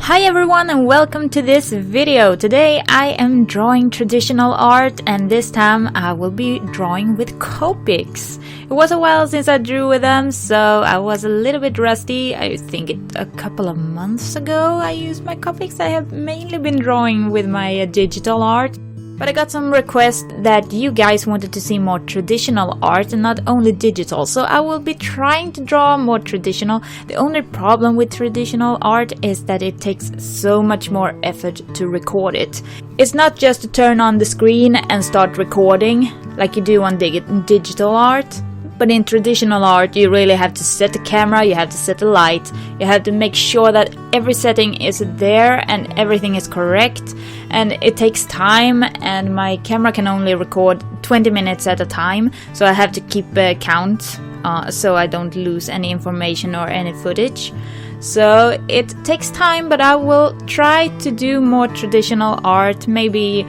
Hi everyone and welcome to this video. Today I am drawing traditional art and this time I will be drawing with copics. It was a while since I drew with them, so I was a little bit rusty. I think a couple of months ago I used my copics. I have mainly been drawing with my digital art. But I got some requests that you guys wanted to see more traditional art and not only digital, so I will be trying to draw more traditional. The only problem with traditional art is that it takes so much more effort to record it. It's not just to turn on the screen and start recording like you do on digital art. But in traditional art, you really have to set the camera, you have to set the light, you have to make sure that every setting is there and everything is correct. And it takes time, and my camera can only record 20 minutes at a time, so I have to keep a count so I don't lose any information or any footage. So it takes time, but I will try to do more traditional art, maybe.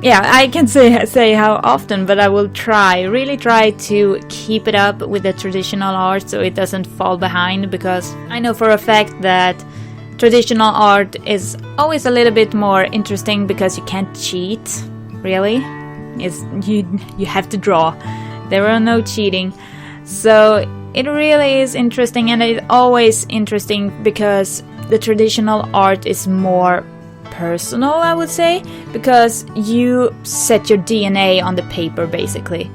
Yeah, I can say how often, but I will really try to keep it up with the traditional art so it doesn't fall behind, because I know for a fact that traditional art is always a little bit more interesting because you can't cheat, really. You have to draw. There are no cheating. So it really is interesting, and it's always interesting because the traditional art is more personal, I would say, because you set your DNA on the paper basically.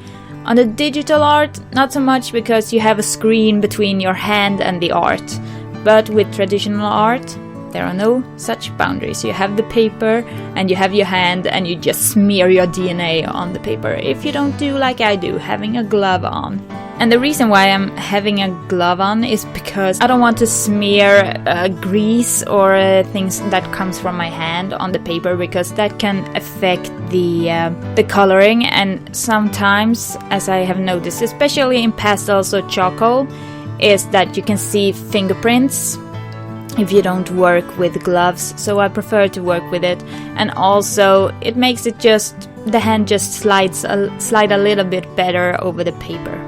On the digital art, not so much, because you have a screen between your hand and the art. But with traditional art, there are no such boundaries. You have the paper and you have your hand and you just smear your DNA on the paper. If you don't do like I do, having a glove on. And the reason why I'm having a glove on is because I don't want to smear grease or things that comes from my hand on the paper, because that can affect the coloring. And sometimes, as I have noticed, especially in pastels or charcoal, is that you can see fingerprints if you don't work with gloves. So I prefer to work with it, and also it makes it the hand just slide a little bit better over the paper.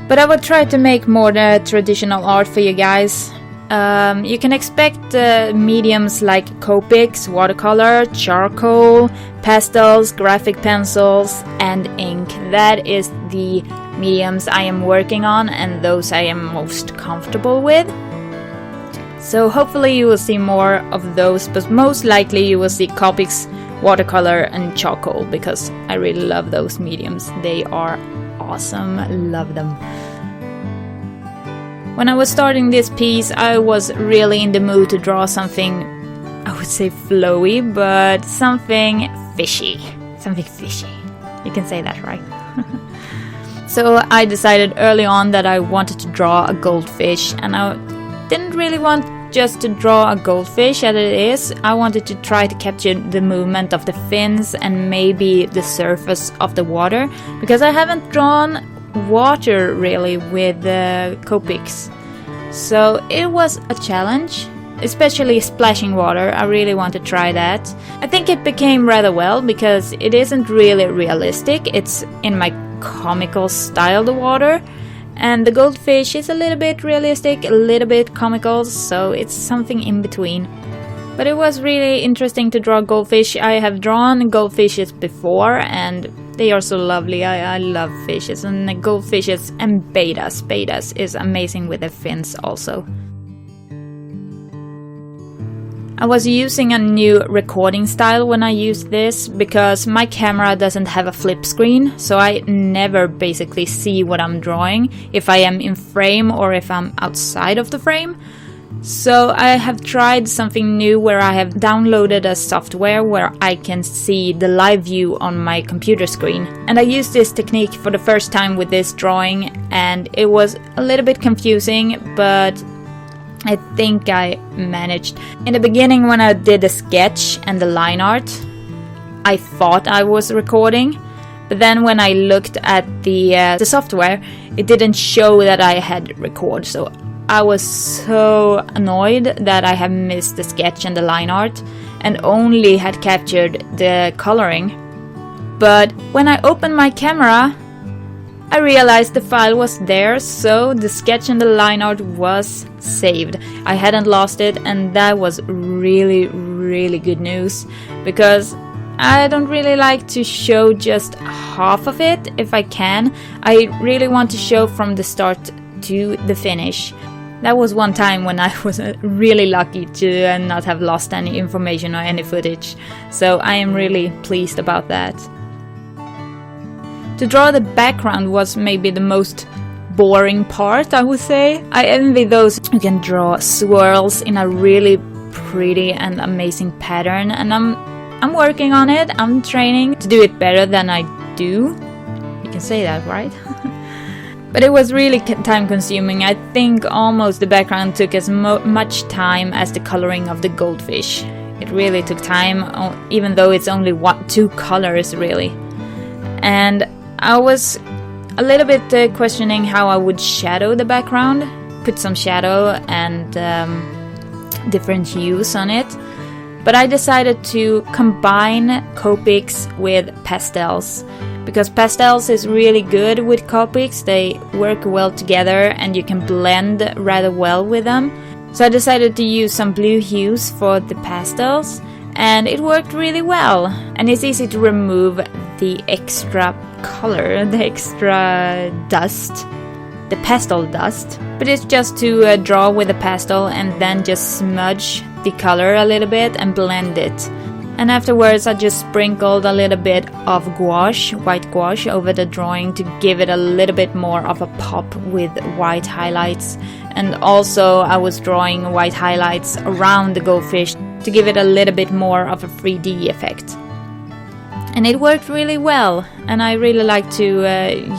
But I will try to make more traditional art for you guys. You can expect mediums like copics, watercolor, charcoal, pastels, graphic pencils, and ink. That is the mediums I am working on, and those I am most comfortable with. So hopefully you will see more of those, but most likely you will see copics, watercolor, and charcoal, because I really love those mediums. They are awesome, love them. When I was starting this piece, I was really in the mood to draw something, I would say flowy, but something fishy. Something fishy. You can say that, right? So I decided early on that I wanted to draw a goldfish, and I didn't really want just to draw a goldfish as it is. I wanted to try to capture the movement of the fins and maybe the surface of the water, because I haven't drawn water really with copics. So it was a challenge, especially splashing water. I really want to try that. I think it became rather well, because it isn't really realistic. It's in my comical style, the water. And the goldfish is a little bit realistic, a little bit comical, so it's something in between. But it was really interesting to draw goldfish. I have drawn goldfishes before, and they are so lovely. I love fishes, and goldfishes and betas. Betas is amazing with the fins also. I was using a new recording style when I used this, because my camera doesn't have a flip screen, so I never basically see what I'm drawing, if I am in frame or if I'm outside of the frame. So I have tried something new where I have downloaded a software where I can see the live view on my computer screen. And I used this technique for the first time with this drawing, and it was a little bit confusing, but I think I managed. In the beginning, when I did the sketch and the line art, I thought I was recording, but then when I looked at the software, it didn't show that I had recorded. So I was so annoyed that I had missed the sketch and the line art and only had captured the coloring. But when I opened my camera, I realized the file was there, so the sketch and the line art was saved. I hadn't lost it, and that was really good news, because I don't really like to show just half of it if I can. I really want to show from the start to the finish. That was one time when I was really lucky to not have lost any information or any footage, so I am really pleased about that. To draw the background was maybe the most boring part, I would say. I envy those who can draw swirls in a really pretty and amazing pattern, and I'm working on it. I'm training to do it better than I do. You can say that, right? But it was really time consuming. I think almost the background took as much time as the coloring of the goldfish. It really took time, even though it's only two colors really. And I was a little bit questioning how I would shadow the background, put some shadow and different hues on it. But I decided to combine copics with pastels, because pastels is really good with copics. They work well together and you can blend rather well with them. So I decided to use some blue hues for the pastels, and it worked really well. And it's easy to remove the extra color, the extra dust, the pastel dust. But it's just to draw with a pastel and then just smudge the color a little bit and blend it. And afterwards I just sprinkled a little bit of gouache, white gouache, over the drawing to give it a little bit more of a pop with white highlights. And also I was drawing white highlights around the goldfish to give it a little bit more of a 3D effect. And it worked really well, and I really like to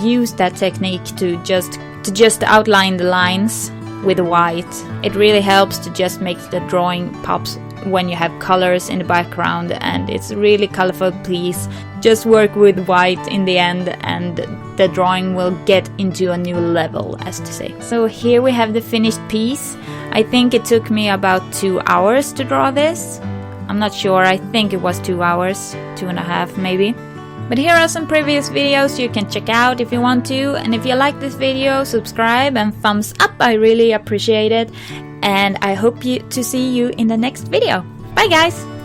use that technique to just outline the lines with white. It really helps to just make the drawing pops when you have colors in the background, and it's really colorful. Please just work with white in the end and the drawing will get into a new level, as to say. So here we have the finished piece. I think it took me about 2 hours to draw this. I'm not sure, I think it was 2 hours, 2.5 maybe. But here are some previous videos you can check out if you want to. And if you like this video, subscribe and thumbs up, I really appreciate it. And I hope to see you in the next video. Bye guys!